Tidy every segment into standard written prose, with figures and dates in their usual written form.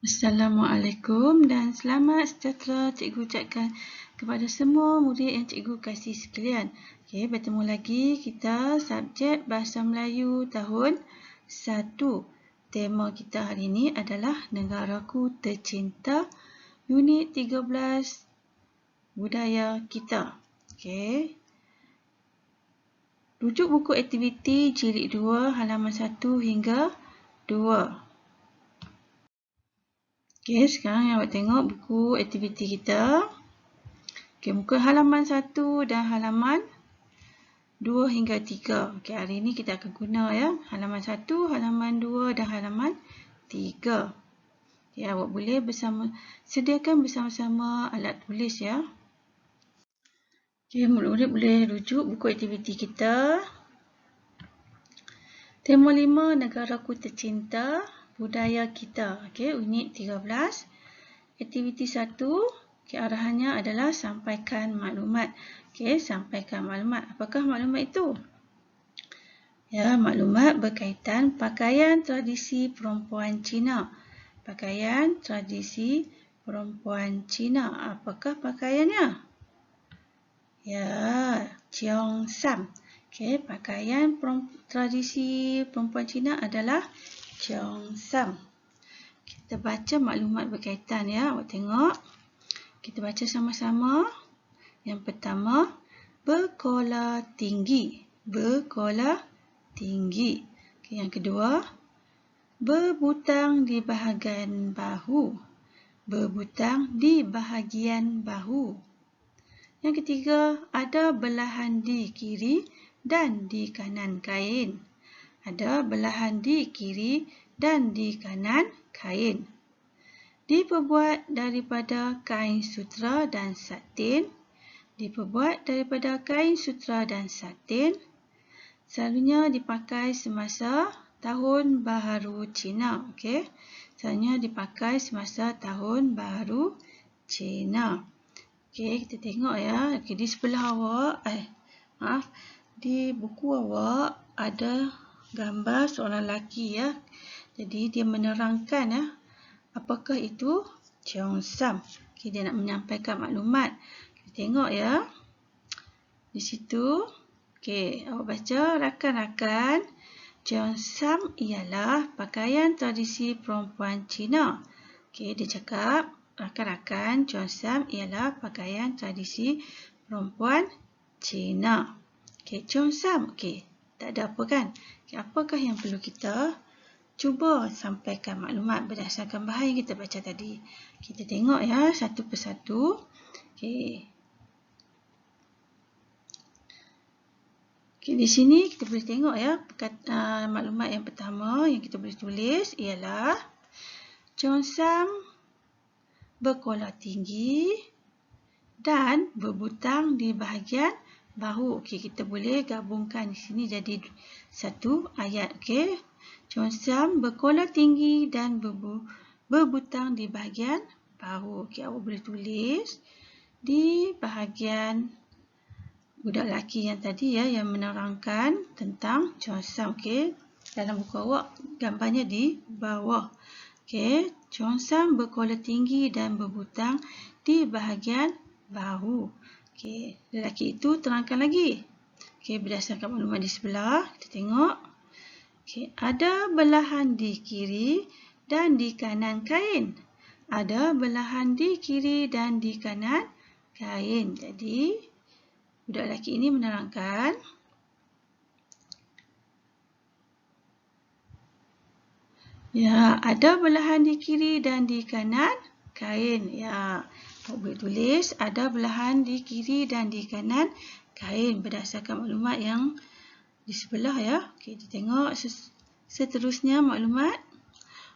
Assalamualaikum dan selamat sejahtera cikgu ucapkan kepada semua murid yang cikgu kasih sekalian. Okey, bertemu lagi kita subjek Bahasa Melayu tahun 1. Tema kita hari ini adalah Negaraku Tercinta, unit 13, Budaya Kita. Okey. Rujuk buku aktiviti jilid 2 halaman 1 hingga 2. Okey, sekarang awak tengok buku aktiviti kita. Okey, muka halaman 1 dan halaman 2 hingga 3. Okey, hari ini kita akan guna ya halaman 1, halaman 2 dan halaman 3. Okey, awak boleh sediakan bersama-sama alat tulis ya. Okey, murid-murid boleh rujuk buku aktiviti kita. Tema 5, Negaraku Tercinta, Budaya Kita. Okey, unit 13. Aktiviti 1, okay, arahannya adalah sampaikan maklumat. Okey, sampaikan maklumat. Apakah maklumat itu? Ya, maklumat berkaitan pakaian tradisi perempuan Cina. Pakaian tradisi perempuan Cina. Apakah pakaiannya? Ya, cheongsam. Okey, pakaian tradisi perempuan Cina adalah cheongsam. Kita baca maklumat berkaitan ya. Awak tengok. Kita baca sama-sama. Yang pertama, berkola tinggi. Berkola tinggi. Okay, yang kedua, berbutang di bahagian bahu. Berbutang di bahagian bahu. Yang ketiga, ada belahan di kiri dan di kanan kain. Ada belahan di kiri dan di kanan kain. Diperbuat daripada kain sutera dan satin. Diperbuat daripada kain sutera dan satin. Selalunya dipakai semasa Tahun Baharu Cina. Okey. Selalunya dipakai semasa Tahun Baharu Cina. Okey, kita tengok ya. Okey, di sebelah awak, di buku awak ada gambar seorang lelaki ya. Jadi dia menerangkan ya, apakah itu cheongsam. Okay, dia nak menyampaikan maklumat. Kita tengok ya. Di situ. Okey, awak baca rakan-rakan. Cheongsam ialah pakaian tradisi perempuan Cina. Okey, dia cakap rakan-rakan, cheongsam ialah pakaian tradisi perempuan Cina. Okey, cheongsam. Okey, tak ada apa kan? Okay, apakah yang perlu kita cuba sampaikan maklumat berdasarkan bahan yang kita baca tadi. Kita tengok ya satu persatu. Okey. Okey, di sini kita boleh tengok ya maklumat yang pertama yang kita boleh tulis ialah cheongsam berkola tinggi dan berbutang di bahagian bahu. Okey, kita boleh gabungkan di sini jadi satu ayat. Okey. Cheongsam berkola tinggi dan berbutang di bahagian bahu. Okey, awak boleh tulis di bahagian budak lelaki yang tadi ya, yang menerangkan tentang cheongsam. Okey, dalam buku awak gambarnya di bawah. Okey, cheongsam berkola tinggi dan berbutang di bahagian bahu. Okey, lelaki itu terangkan lagi. Okey, berdasarkan maklumat di sebelah, kita tengok. Okey, ada belahan di kiri dan di kanan kain. Ada belahan di kiri dan di kanan kain. Jadi, budak lelaki ini menerangkan ya, ada belahan di kiri dan di kanan kain. Ya, awak boleh tulis ada belahan di kiri dan di kanan kain berdasarkan maklumat yang di sebelah ya. Okey, kita tengok seterusnya maklumat.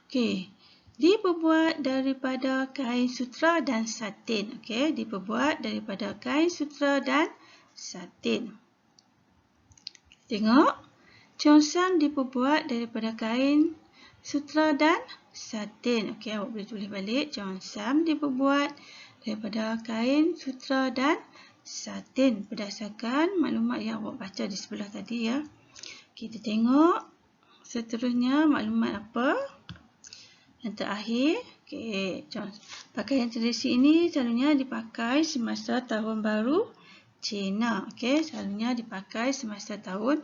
Okey, diperbuat daripada kain sutera dan satin. Okey, diperbuat daripada kain sutera dan satin. Tengok, cheongsam diperbuat daripada kain sutera dan satin. Okey, awak boleh tulis balik. Cheongsam diperbuat daripada kain sutera dan satin berdasarkan maklumat yang awak baca di sebelah tadi ya. Kita tengok seterusnya maklumat apa. Yang terakhir, pakaian tradisi ini selalunya dipakai semasa Tahun Baru Cina. Selalunya dipakai semasa Tahun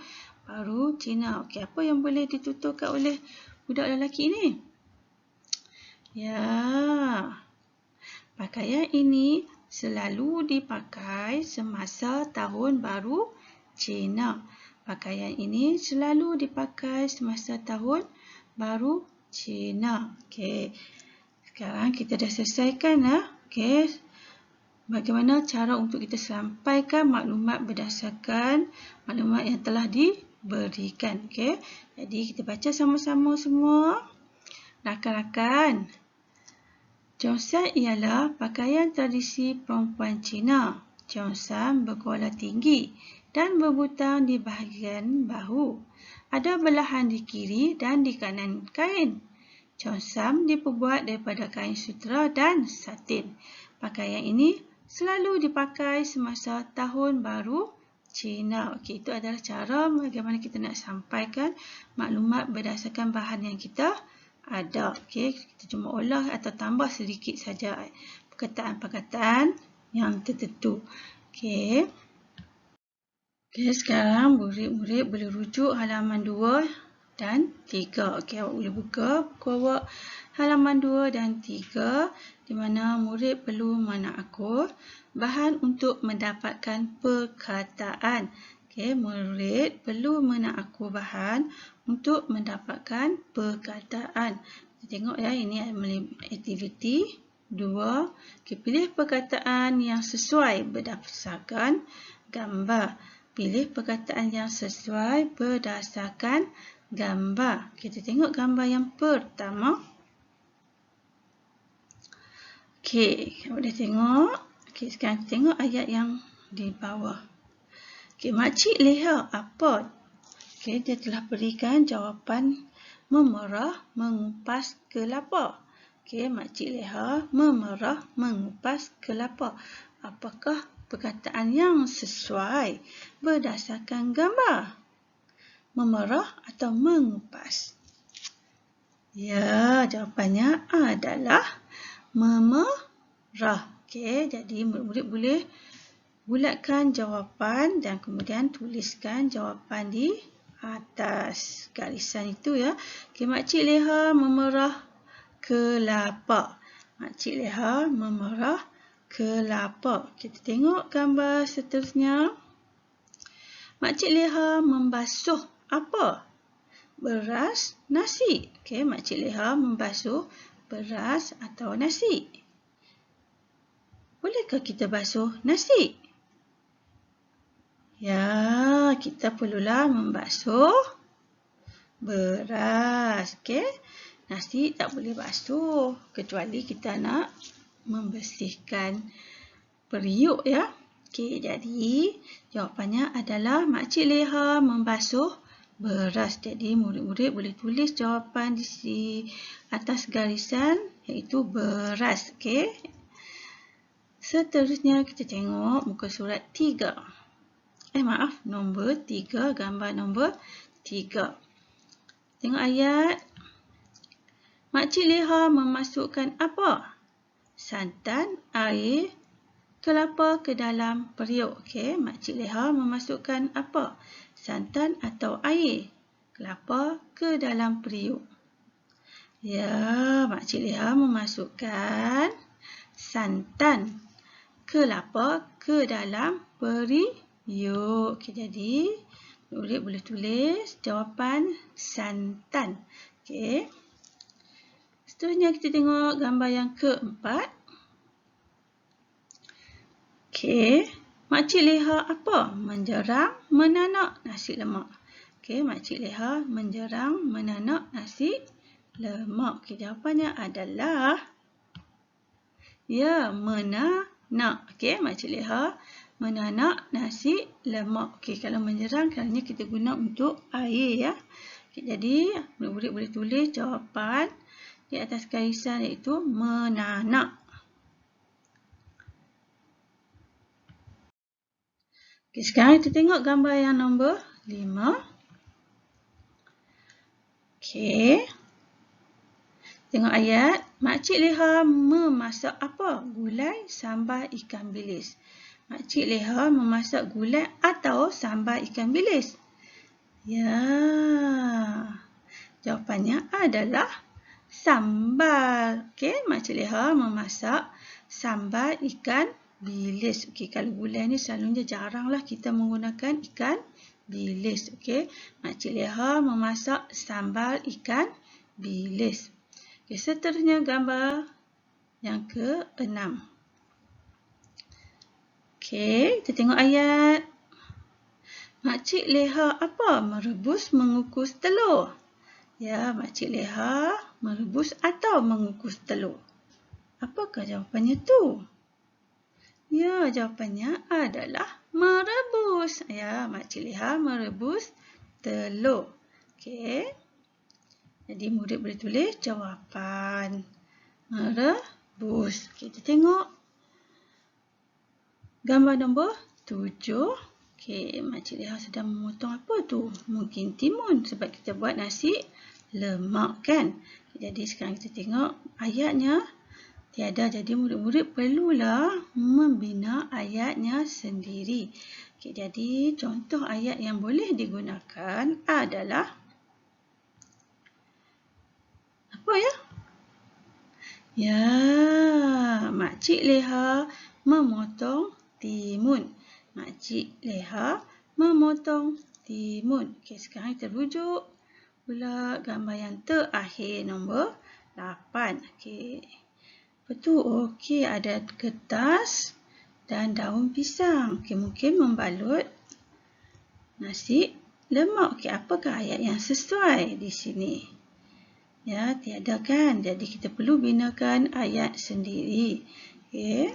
Baru Cina. Apa yang boleh dituturkan oleh budak lelaki ini? Ya, pakaian ini selalu dipakai semasa Tahun Baru Cina. Pakaian ini selalu dipakai semasa Tahun Baru Cina. Sekarang kita dah selesaikan lah. Bagaimana cara untuk kita sampaikan maklumat berdasarkan maklumat yang telah diberikan. Jadi kita baca sama-sama semua. Rakan-rakan, Cheongsam ialah pakaian tradisi perempuan Cina. Cheongsam berkuala tinggi dan berbutang di bahagian bahu. Ada belahan di kiri dan di kanan kain. Cheongsam diperbuat daripada kain sutera dan satin. Pakaian ini selalu dipakai semasa Tahun Baru Cina. Itu adalah cara bagaimana kita nak sampaikan maklumat berdasarkan bahan yang kita ada. Kita cuma olah atau tambah sedikit saja perkataan-perkataan yang tertentu. Sekarang murid-murid boleh rujuk halaman 2 dan 3. Awak boleh buka buku awak halaman 2 dan 3 di mana murid perlu menakur bahan untuk mendapatkan perkataan. Murid perlu menakur bahan untuk mendapatkan perkataan. Kita tengok ya, ini aktiviti 2. Pilih perkataan yang sesuai berdasarkan gambar. Pilih perkataan yang sesuai berdasarkan gambar. Kita tengok gambar yang pertama. Boleh tengok. Sekarang kita tengok ayat yang di bawah. Makcik Leha apa? Dia telah berikan jawapan memerah mengupas kelapa. Makcik Leha memerah mengupas kelapa. Apakah perkataan yang sesuai berdasarkan gambar? Memerah atau mengupas? Ya, jawapannya adalah memerah. Jadi murid-murid boleh bulatkan jawapan dan kemudian tuliskan jawapan di atas garisan itu ya. Makcik Leha memerah kelapa. Makcik Leha memerah kelapa. Kita tengok gambar seterusnya. Makcik Leha membasuh apa? Beras, nasi. Makcik Leha membasuh beras atau nasi. Bolehkah kita basuh nasi? Ya, kita perlulah membasuh beras. Nasi tak boleh basuh kecuali kita nak membersihkan periuk ya. Jadi jawapannya adalah Makcik Leha membasuh beras. Jadi murid-murid boleh tulis jawapan di atas garisan iaitu beras. Seterusnya kita tengok muka surat 3. Nombor 3, gambar nombor 3. Tengok ayat. Makcik Leha memasukkan apa? Santan, air, kelapa ke dalam periuk. Makcik Leha memasukkan apa? Santan atau air, kelapa ke dalam periuk. Ya, Makcik Leha memasukkan santan, kelapa ke dalam periuk. Jadi murid boleh tulis jawapan santan. Seterusnya kita tengok gambar yang keempat. Makcik Leha apa? Menjerang, menanak nasi lemak. Makcik Leha menjerang, menanak nasi lemak. Jawapannya adalah ya, menanak. Makcik Leha menanak nasi lemak. Kalau menjerang, kerana kita guna untuk air ya. Jadi murid-murid boleh tulis jawapan di atas garisan iaitu menanak. Sekarang kita tengok gambar yang nombor 5. Tengok ayat. Makcik Leha memasak apa? Gulai, sambal, ikan bilis. Makcik Leha memasak gulai atau sambal ikan bilis? Ya. Jawapannya adalah sambal. Okey, Makcik Leha memasak sambal ikan bilis. Okey, kalau gulai ni selalunya jaranglah kita menggunakan ikan bilis. Okey, Makcik Leha memasak sambal ikan bilis. Okey, seterusnya gambar yang ke-6. Okey, kita tengok ayat. Makcik Leha apa? Merebus, mengukus telur. Ya, Makcik Leha merebus atau mengukus telur. Apakah jawapannya tu? Ya, jawapannya adalah merebus. Ya, Makcik Leha merebus telur. Okey. Jadi murid boleh tulis jawapan merebus. Kita tengok gambar nombor 7. Okey, Makcik Leha sedang memotong apa tu? Mungkin timun sebab kita buat nasi lemak kan. Jadi sekarang kita tengok ayatnya tiada. Jadi murid-murid perlulah membina ayatnya sendiri. Okey, jadi contoh ayat yang boleh digunakan adalah apa ya? Ya, Makcik Leha memotong timun. Makcik Leha memotong timun. Okey, sekarang kita rujuk pula gambar yang terakhir nombor 8. Okey. Apa tu? Okey, ada kertas dan daun pisang. Okey, mungkin membalut nasi lemak. Okey, apakah ayat yang sesuai di sini? Ya, tiada kan? Jadi kita perlu binakan ayat sendiri. Okey.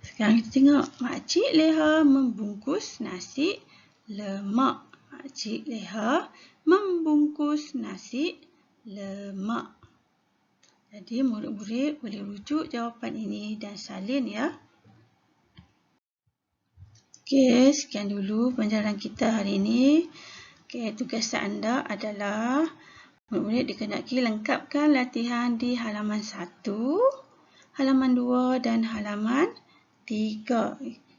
Sekarang kita tengok Makcik Leha membungkus nasi lemak. Makcik Leha membungkus nasi lemak. Jadi murid-murid boleh rujuk jawapan ini dan salin ya. Okey, sekian dulu pembelajaran kita hari ini. Okey, tugas anda adalah murid-murid dikenaki lengkapkan latihan di halaman 1, halaman 2 dan halaman 3.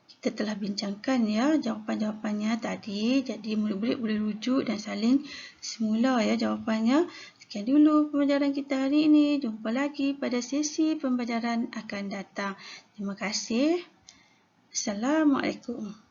Kita telah bincangkan ya jawapan-jawapannya tadi. Jadi murid-murid boleh rujuk dan salin semula ya jawapannya. Sekian dulu pembelajaran kita hari ini. Jumpa lagi pada sesi pembelajaran akan datang. Terima kasih. Assalamualaikum.